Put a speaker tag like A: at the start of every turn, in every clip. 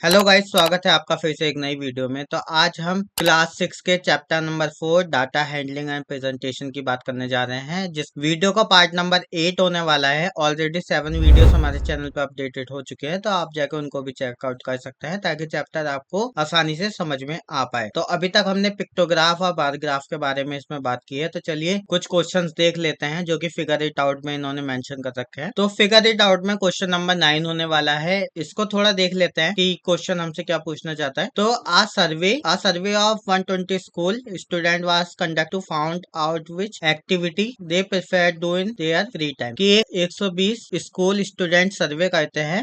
A: Hello guys, स्वागत है आपका फिर से एक नई वीडियो में। तो आज हम क्लास 6 के chapter number 4 data handling and presentation की बात करने जा रहे हैं, जिस वीडियो का पार्ट नंबर 8 होने वाला है। ऑलरेडी 7 वीडियोस हमारे चैनल पे अपडेटेड हो चुके हैं, तो आप जाकर उनको भी चेकआउट कर सकते हैं ताकि चैप्टर आपको आसानी से समझ में आ पाए। तो अभी तक हमने पिक्टोग्राफ और बार ग्राफ के बारे में इसमें बात की है, तो चलिए कुछ क्वेश्चन देख लेते हैं जो की फिगर इट आउट में इन्होंने मेंशन कर रखे हैं। तो फिगर इट आउट में क्वेश्चन नंबर 9 होने वाला है, इसको थोड़ा देख लेते हैं कि क्वेश्चन हमसे क्या पूछना चाहता है। तो a survey of 120 school student was conduct to found out which activity they prefer do in their free time. कि 120 स्कूल स्टूडेंट सर्वे करते हैं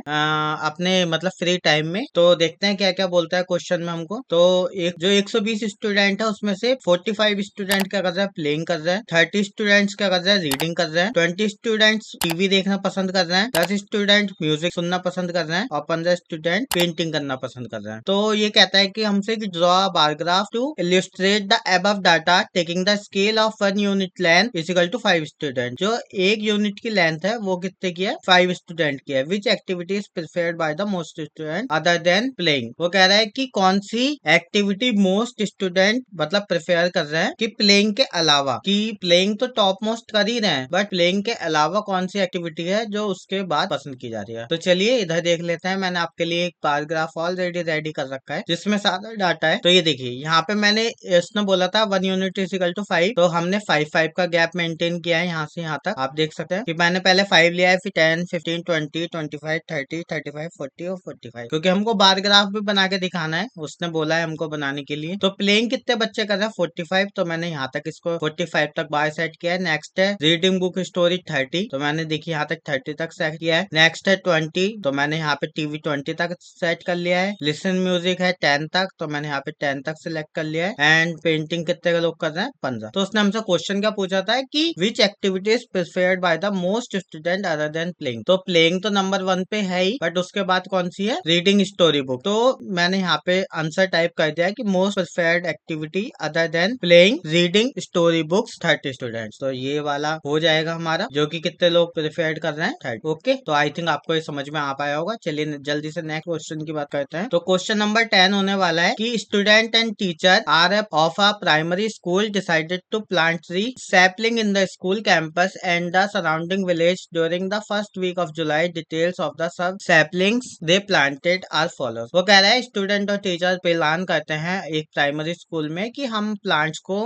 A: अपने मतलब फ्री टाइम में। तो देखते हैं क्या क्या बोलता है क्वेश्चन में हमको। तो एक जो 120 स्टूडेंट है उसमें से 45 स्टूडेंट क्या कर रहा है, प्लेइंग कर रहा है। 30 स्टूडेंट्स क्या कर रहा है, रीडिंग कर रहे हैं। 20 स्टूडेंट्स टीवी देखना पसंद कर रहे हैं। 10 स्टूडेंट म्यूजिक सुनना पसंद कर रहे हैं और 15 स्टूडेंट पेंटिंग करना पसंद कर रहे हैं। तो ये कहता है कि हमसे कि draw bar graph to illustrate the above data taking the scale of 1 unit length is equal to 5 student. जो 1 यूनिट की लेंथ है वो कितने की है, 5 स्टूडेंट की है। Which activity is preferred by the most student other than playing. वो कह रहा है कि कौन सी एक्टिविटी मोस्ट स्टूडेंट मतलब प्रेफर कर रहे हैं कि प्लेइंग के अलावा। कि प्लेइंग तो टॉप मोस्ट कर ही रहे हैं, बट प्लेइंग के अलावा कौन सी एक्टिविटी है जो उसके बाद पसंद की जा रही है। तो चलिए इधर देख लेते हैं। मैंने आपके लिए एक बार ग्राफ ऑलरेडी रेडी कर रखा है जिसमें सारा डाटा है। तो ये देखिए यहाँ पे मैंने इसने बोला था 1 यूनिट इज इक्वल टू 5, तो हमने 5 का गैप मेंटेन किया है यहाँ से यहाँ तक। आप देख सकते हैं कि मैंने पहले 5 लिया है, फिर 10, 15, 20, 25, 30, 35, 40 और 45, क्योंकि हमको बार ग्राफ भी बना के दिखाना है। उसने बोला है हमको बनाने के लिए। तो प्लेइंग कितने बच्चे कर रहे हैं, 45, तो मैंने यहाँ तक इसको 45 तक बाय सेट किया है। नेक्स्ट है रीडिंग बुक स्टोरी 30, तो मैंने देखिए यहाँ तक 30 तक सेट किया है। नेक्स्ट है 20, तो मैंने यहाँ पे टीवी 20 तक सेट कर लिया है। लिसन म्यूजिक है 10 तक, तो मैंने यहाँ पे 10 तक सिलेक्ट कर लिया है। एंड पेंटिंग कितने का लोग कर रहे हैं, 15। तो उसने हमसे क्वेश्चन क्या पूछा था कि which activities preferred by the most student other than playing. तो प्लेइंग तो नंबर 1 पे है ही, बट उसके बाद कौन सी है, रीडिंग स्टोरी बुक। तो मैंने यहाँ पे आंसर टाइप कर दिया है कि most preferred activity other than playing reading story books 30 students. तो ये वाला हो जाएगा हमारा, जो कि कितने लोग प्रिफर्ड कर रहे हैं, 30। ओके, तो आई थिंक आपको ये समझ में आ पाया होगा। चलिए जल्दी से नेक्स्ट क्वेश्चन की बात करते हैं। तो क्वेश्चन नंबर 10 होने वाला है कि student and teacher are of a primary school decided to plant 3 sapling in the school campus and the surrounding village during the first week of July. Details of the सब saplings they planted are follows. वो कह रहा है student और teacher plan करते हैं एक primary school में कि हम प्लांट्स को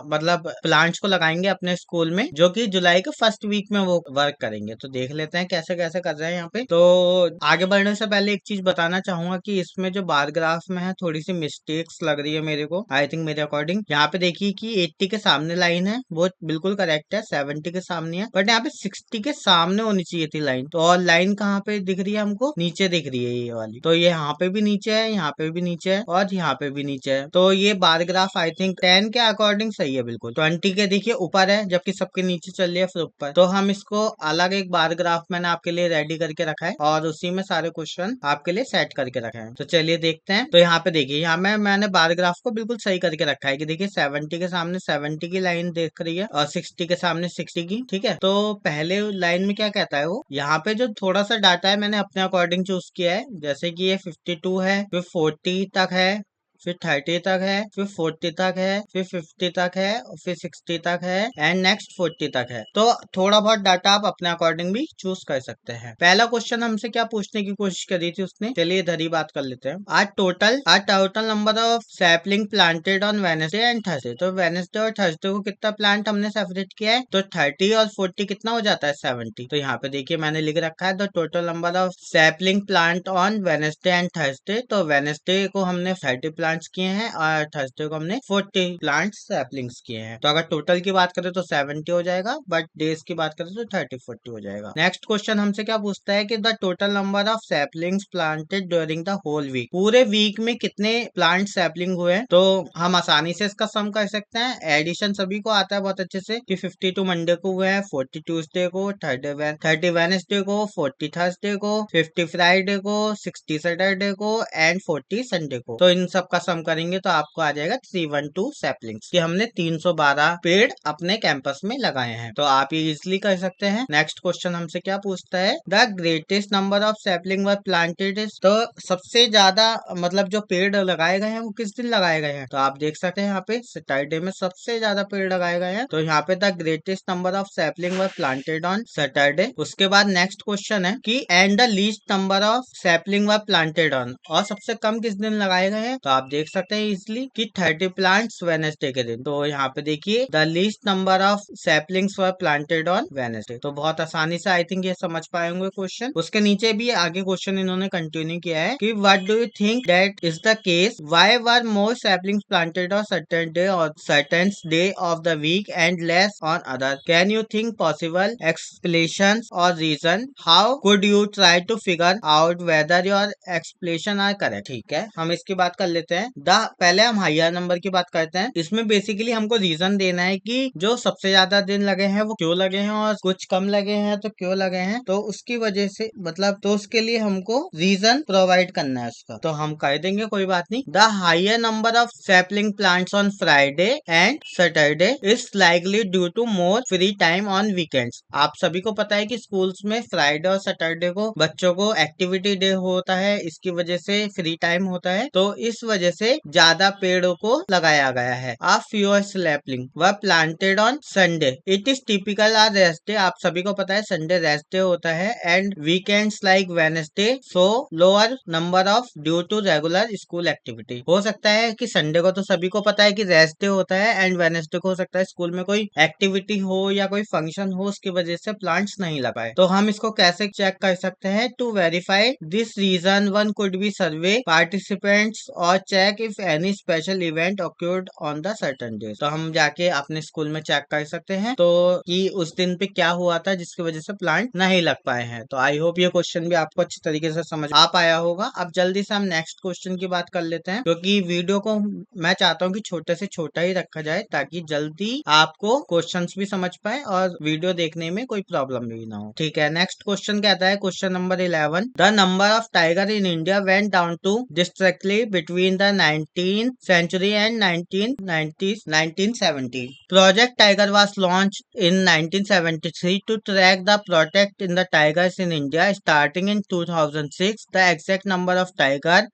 A: मतलब प्लांट्स को लगाएंगे अपने स्कूल में, जो कि जुलाई के फर्स्ट वीक में वो वर्क करेंगे। तो देख लेते हैं कैसे कैसे कर रहे हैं यहाँ पे। तो आगे बढ़ने से पहले एक चीज बताना चाहूंगा कि इसमें जो बार ग्राफ में है थोड़ी सी मिस्टेक्स लग रही है मेरे को, आई थिंक मेरे अकॉर्डिंग। यहाँ पे देखिए कि 80 के सामने लाइन है, वो बिल्कुल करेक्ट है। 70 के सामने है, बट यहाँ पे 60 के सामने होनी चाहिए थी लाइन। तो और लाइन कहाँ पे दिख रही है हमको, नीचे दिख रही है ये वाली। तो ये यहाँ पे भी नीचे है, यहाँ पे भी नीचे है और यहाँ पे भी नीचे है। तो ये बार ग्राफ आई थिंक 10 के अकॉर्डिंग सही है बिल्कुल। 20 के देखिए ऊपर है, जबकि सबके नीचे चल रही है फिर ऊपर। तो हम इसको अलग एक बार ग्राफ मैंने आपके लिए रेडी करके रखा है और उसी में सारे क्वेश्चन आपके लिए सेट करके रखे हैं। तो चलिए देखते हैं। तो यहाँ पे देखिए यहाँ मैंने बार ग्राफ को बिल्कुल सही करके रखा है कि देखिए 70 के सामने 70 की लाइन देख रही है और 60 के सामने 60 की। ठीक है, तो पहले लाइन में क्या कहता है वो, यहाँ पे जो थोड़ा सा डाटा है मैंने अपने अकॉर्डिंग चूज किया है। जैसे कि ये 52 है, फिर 40 तक है, फिर 30 तक है, फिर 40 तक है, फिर 50 तक है, और फिर 60 तक है एंड नेक्स्ट 40 तक है। तो थोड़ा बहुत डाटा आप अपने अकॉर्डिंग भी चूज कर सकते हैं। पहला क्वेश्चन हमसे क्या पूछने की कोशिश करी थी उसने, चलिए इधर ही बात कर लेते हैं। आज total number of sapling planted on Wednesday and Thursday. तो वेडनेसडे और थर्सडे को कितना प्लांट हमने सेपरेट किया है, तो 30 और 40 कितना हो जाता है, 70। तो यहाँ पे देखिए मैंने लिख रखा है the total number of sapling plant on Wednesday and Thursday. तो वेडनेसडे को हमने 30 प्लांट्स किए हैं और थर्सडे को हमने 40 प्लांट्स सैपलिंग्स किए हैं। तो अगर टोटल की बात करें तो 70 हो जाएगा, बट डेज की बात करें तो 30-40 हो जाएगा। नेक्स्ट क्वेश्चन हमसे क्या पूछता है कि the total number of saplings planted during the whole week. पूरे वीक में कितने प्लांट सैपलिंग हुए। तो हम आसानी से इसका सम कर सकते हैं। एडिशन सभी को आता है बहुत अच्छे से कि 52 मंडे को हुए हैं, 40 ट्यूसडे को, 30 वेडनेसडे को, 40 थर्सडे को, 50 फ्राइडे को, 60 सैटरडे को एंड 40 संडे को। तो इन सब का सम करेंगे तो आपको आ जाएगा 312 सैपलिंग्स कि हमने 312 पेड़ अपने कैंपस में लगाए हैं। तो आप ये इजिली कर सकते हैं। नेक्स्ट क्वेश्चन हमसे क्या पूछता है, the greatest number of sapling were planted is, तो सबसे ज्यादा मतलब जो पेड़ लगाए गए हैं वो किस दिन लगाए गए हैं, तो आप देख सकते हैं यहाँ पे सैटरडे में सबसे ज्यादा पेड़ लगाए गए हैं। तो यहाँ पे the greatest number of sapling were planted on Saturday. उसके बाद नेक्स्ट क्वेश्चन है कि and the least number of sapling were planted on, और सबसे कम किस दिन लगाए गए हैं, तो आप देख सकते हैं इजिली कि 30 प्लांट्स वेडनेसडे के दिन। तो यहाँ पे देखिए the least number of saplings were planted on Wednesday. तो बहुत आसानी से आई थिंक ये समझ पाए होंगे क्वेश्चन। उसके नीचे भी आगे क्वेश्चन इन्होंने कंटिन्यू किया है कि what do you think that is the case, why were more saplings planted on certain day और certain day of the week and less on other, can you think possible explanations और reason, how could you try to figure out whether your explanation are correct. ठीक है, हम इसकी बात कर लेते हैं। पहले हम हायर नंबर की बात करते हैं। इसमें बेसिकली हमको रीजन देना है कि जो सबसे ज्यादा दिन लगे हैं वो क्यों लगे हैं और कुछ कम लगे हैं तो क्यों लगे हैं, तो उसकी वजह से मतलब तो उसके लिए हमको रीजन प्रोवाइड करना है उसका, तो हम कर देंगे, कोई बात नहीं। The higher number of sapling plants on Friday and Saturday is likely due to more free time on weekends. आप सभी को पता है कि स्कूल्स में फ्राइडे और सैटरडे को बच्चों को एक्टिविटी डे होता है, इसकी वजह से फ्री टाइम होता है, तो इस वजह से ज्यादा पेड़ों को लगाया गया है। Uh fewer sapling were planted on Sunday, it is typical a rest day. आप सभी को पता है संडे रेस्ट डे होता है and weekends like Wednesday so lower number of due to regular school activity. हो सकता है कि संडे को तो सभी को पता है कि रेस्ट डे होता है एंड वेडनेसडे को हो सकता है स्कूल में कोई एक्टिविटी हो या कोई फंक्शन हो, उसकी वजह से प्लांट्स नहीं लगाए। तो हम इसको कैसे चेक कर सकते हैं, to verify this reason one could be survey participants और check if any special event occurred on the certain day. तो हम जाके अपने स्कूल में चेक कर सकते हैं तो कि उस दिन पे क्या हुआ था जिसकी वजह से प्लांट नहीं लग पाए हैं। तो आई होप ये क्वेश्चन भी आपको अच्छी तरीके से समझ आ पाया होगा। अब जल्दी से हम नेक्स्ट क्वेश्चन की बात कर लेते हैं, क्योंकि वीडियो को मैं चाहता हूँ कि छोटे से छोटा ही रखा जाए ताकि जल्दी आपको क्वेश्चंस भी समझ पाए और वीडियो देखने में कोई प्रॉब्लम भी ना हो। ठीक है, नेक्स्ट क्वेश्चन कहता है question number 11, the number of tiger in India went down to distinctly between the 19th century and 1970. Project Tiger was launched in 1973 to track the protect in the tigers in India. Starting in 2006, the exact number of tiger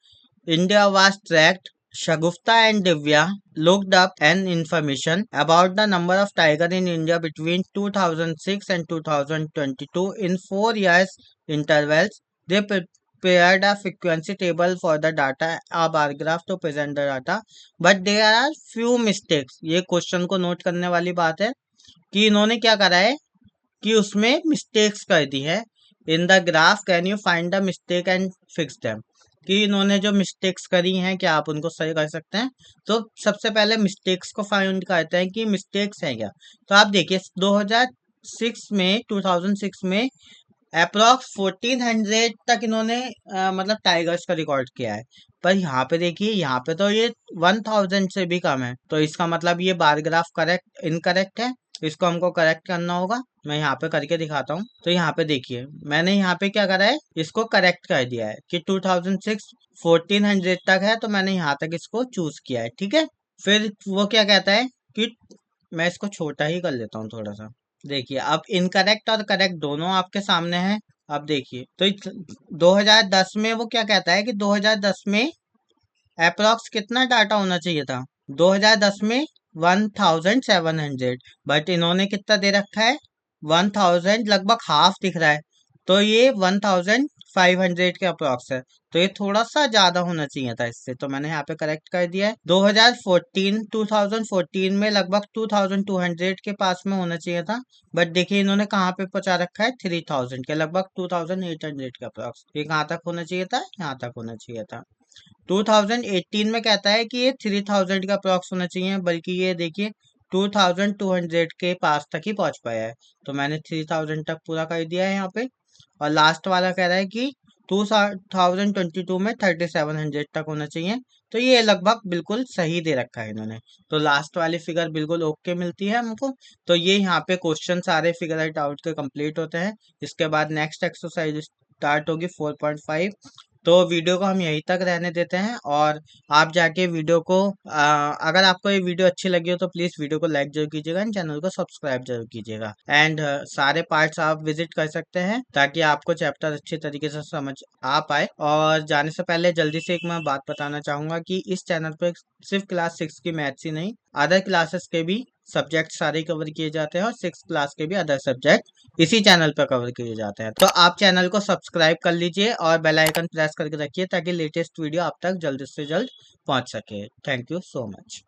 A: India was tracked. Shagufta and Divya looked up an information about the number of tiger in India between 2006 and 2022 in 4 years intervals. They prepared a frequency table for the data, a bar graph to present the data, but there are few mistakes. ये question को note करने वाली बात है कि इन्होंने क्या करा है कि उसमें मिस्टेक्स कर दी है। In the graph can you find the mistake and fix them, कि इन्होंने जो मिस्टेक्स करी हैं क्या आप उनको सही कर सकते हैं। तो सबसे पहले मिस्टेक्स को फाइंड करते हैं कि मिस्टेक्स हैं क्या। तो आप देखिए 2006 में अप्रोक्स 1400 तक इन्होंने मतलब टाइगर्स का रिकॉर्ड किया है, पर यहाँ पे देखिए यहाँ पे तो ये 1000 से भी कम है। तो इसका मतलब ये बार ग्राफ करेक्ट इनकरेक्ट है, इसको हमको करेक्ट करना होगा। मैं यहाँ पे करके दिखाता हूँ। तो यहाँ पे देखिए मैंने यहाँ पे क्या करा है, इसको करेक्ट कर दिया है कि 2006 1400 तक है, तो मैंने यहाँ तक इसको चूज किया है। ठीक है, फिर वो क्या कहता है कि मैं इसको छोटा ही कर लेता हूँ थोड़ा सा। देखिए अब इनकरेक्ट और करेक्ट दोनों आपके सामने है। अब देखिए तो 2010 में वो क्या कहता है कि 2010 में अप्रोक्स कितना डाटा होना चाहिए था, 2010 में 1700, बट इन्होंने कितना दे रखा है 1000, लगभग हाफ दिख रहा है, तो ये 1500 के अप्रोक्स है। तो ये थोड़ा सा ज्यादा होना चाहिए था इससे, तो मैंने यहाँ पे करेक्ट कर दिया है। 2014 में लगभग 2200 के पास में होना चाहिए था, बट देखिए इन्होंने कहाँ पे पहुंचा रखा है 3000 के, लगभग 2800 के अप्रोक्स। ये कहाँ तक होना चाहिए था, यहाँ तक होना चाहिए था। 2018 में कहता है कि ये 3000 का अप्रोक्स होना चाहिए, बल्कि ये देखिए 2200 के पास तक ही पहुंच पाया है। तो मैंने 3000 तक पूरा कर दिया है यहाँ पे। और लास्ट वाला कह रहा है कि 2022 में 3700 तक होना चाहिए, तो ये लगभग बिल्कुल सही दे रखा है इन्होंने। तो लास्ट वाली फिगर बिल्कुल ओके मिलती है हमको। तो ये यहाँ पे क्वेश्चन सारे फिगर आउट के कंप्लीट होते हैं। इसके बाद नेक्स्ट एक्सरसाइज स्टार्ट होगी 4.5। तो वीडियो को हम यहीं तक रहने देते हैं और आप जाके वीडियो को अगर आपको ये वीडियो अच्छी लगी हो तो प्लीज वीडियो को लाइक जरूर कीजिएगा एंड चैनल को सब्सक्राइब जरूर कीजिएगा एंड सारे पार्ट्स आप विजिट कर सकते हैं ताकि आपको चैप्टर अच्छी तरीके से समझ आ पाए। और जाने से पहले जल्दी से एक मैं बात बताना चाहूंगा कि इस चैनल पे सिर्फ क्लास 6 की मैथ्स ही नहीं, अदर क्लासेस के भी सब्जेक्ट सारे कवर किए जाते हैं और 6 क्लास के भी अदर सब्जेक्ट इसी चैनल पर कवर किए जाते हैं। तो आप चैनल को सब्सक्राइब कर लीजिए और बेल आइकन प्रेस करके रखिए ताकि लेटेस्ट वीडियो आप तक जल्द से जल्द पहुंच सके। Thank you so much.